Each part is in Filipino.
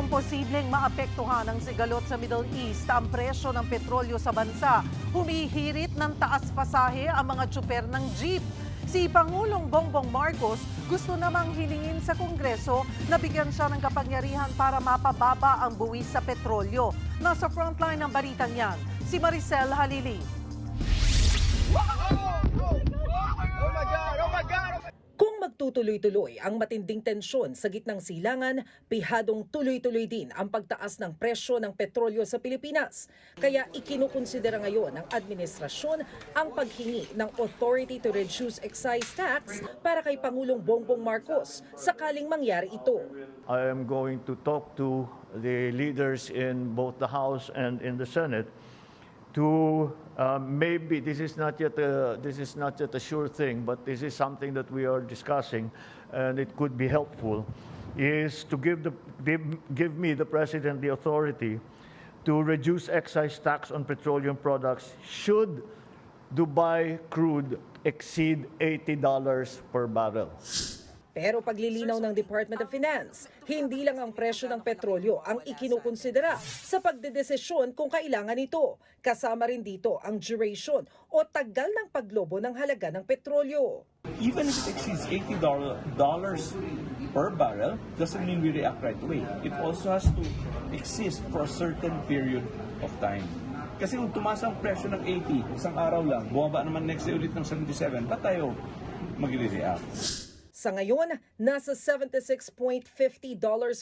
Imposibleng maapektuhan ng sigalot sa Middle East ang presyo ng petrolyo sa bansa. Humihirit ng taas pasahe ang mga tsuper ng jeep. Si Pangulong Bongbong Marcos gusto namang hilingin sa Kongreso na bigyan siya ng kapangyarihan para mapababa ang buwis sa petrolyo. Nasa frontline ng balitang yan, si Maricel Halili. Kung magtutuloy-tuloy ang matinding tensyon sa gitnang silangan, pihadong tuloy-tuloy din ang pagtaas ng presyo ng petrolyo sa Pilipinas. Kaya ikinukonsidera ngayon ng administrasyon ang paghingi ng Authority to Reduce Excise Tax para kay Pangulong Bongbong Marcos sakaling mangyari ito. I am going to talk to the leaders in both the House and in the Senate to maybe this is not yet a sure thing, but this is something that we are discussing, and it could be helpful. Is to give me the president the authority to reduce excise tax on petroleum products should Dubai crude exceed $80 per barrel. Pero paglilinaw ng Department of Finance, hindi lang ang presyo ng petrolyo ang ikinukonsidera sa pagdedesisyon kung kailangan ito. Kasama rin dito ang duration o tagal ng paglobo ng halaga ng petrolyo. Even if it exceeds $80 per barrel, doesn't mean we react right away. It also has to exist for a certain period of time. Kasi kung tumaas ang presyo ng 80, isang araw lang, bumaba naman next day ulit ng 77, ba't tayo magre-react? Sa ngayon, nasa $76.50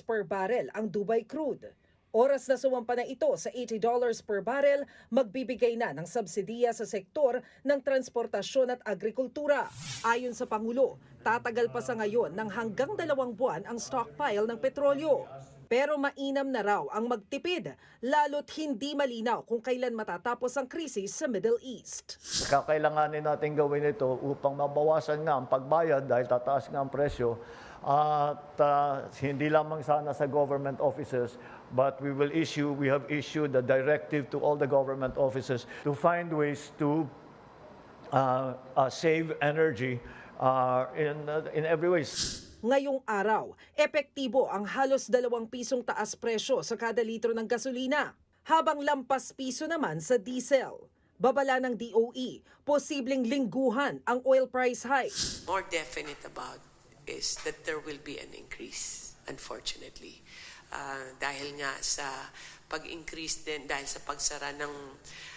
per barrel ang Dubai crude. Oras na sumampa na ito sa $80 per barrel, magbibigay na ng subsidiya sa sektor ng transportasyon at agrikultura. Ayon sa Pangulo, tatagal pa sa ngayon ng hanggang 2 buwan ang stockpile ng petrolyo. Pero mainam na raw ang magtipid, lalo't hindi malinaw kung kailan matatapos ang krisis sa Middle East. Kakailanganin natin gawin ito upang mabawasan nga ang pagbayad dahil tataas nga ang presyo at hindi lamang sana sa government offices, but we have issued a directive to all the government offices to find ways to save energy in every way. Ngayong araw, epektibo ang halos 2 pisong taas presyo sa kada litro ng gasolina, habang lampas piso naman sa diesel. Babala ng DOE, posibleng lingguhan ang oil price hike. More definite about is that there will be an increase, unfortunately. Dahil nga sa pag-increase din, dahil sa pagsara ng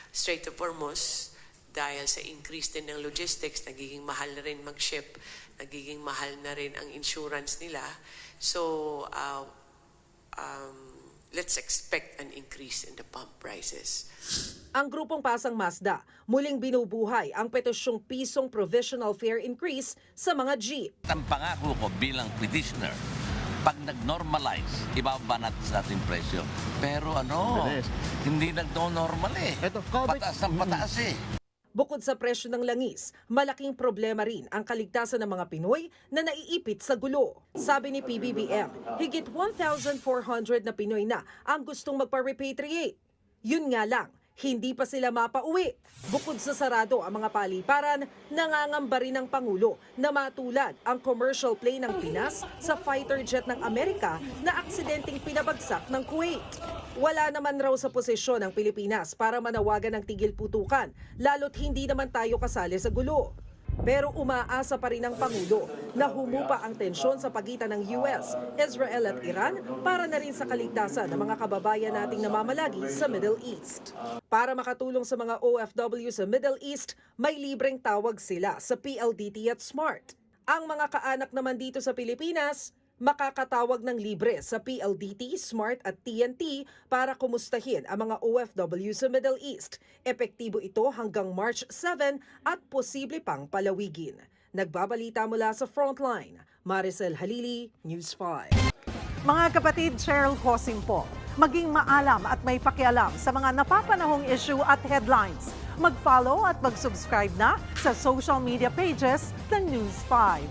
Strait of Hormuz, dahil sa increase din ng logistics, nagiging mahal na rin mag-ship, nagiging mahal na rin ang insurance nila. So, let's expect an increase in the pump prices. Ang grupong Pasang Mazda, muling binubuhay ang petisyong pisong provisional fare increase sa mga jeep. Ang pangako ko bilang petitioner, pag nag-normalize, ibaba natin sa ating presyo. Pero hindi nag-normal eh. Pataas ng pataas eh. Bukod sa presyo ng langis, malaking problema rin ang kaligtasan ng mga Pinoy na naiipit sa gulo. Sabi ni PBBM, higit 1,400 na Pinoy na ang gustong magpa-repatriate. Yun nga lang, hindi pa sila mapauwi. Bukod sa sarado ang mga paliparan, nangangamba rin ng Pangulo na matulad ang commercial plane ng Pinas sa fighter jet ng Amerika na aksidenteng pinabagsak ng Kuwait. Wala naman raw sa posisyon ng Pilipinas para manawagan ng tigil putukan, lalo't hindi naman tayo kasali sa gulo. Pero umaasa pa rin ang Pangulo na humupa ang tensyon sa pagitan ng US, Israel at Iran para na rin sa kaligtasan ng mga kababayan nating namamalagi sa Middle East. Para makatulong sa mga OFW sa Middle East, may libreng tawag sila sa PLDT at SMART. Ang mga kaanak naman dito sa Pilipinas, makakatawag ng libre sa PLDT, SMART at TNT para kumustahin ang mga OFW sa Middle East. Epektibo ito hanggang March 7 at posible pang palawigin. Nagbabalita mula sa Frontline, Maricel Halili, News 5. Mga kapatid, Cheryl Cosing po. Maging maalam at may pakialam sa mga napapanahong issue at headlines. Mag-follow at mag-subscribe na sa social media pages ng News 5.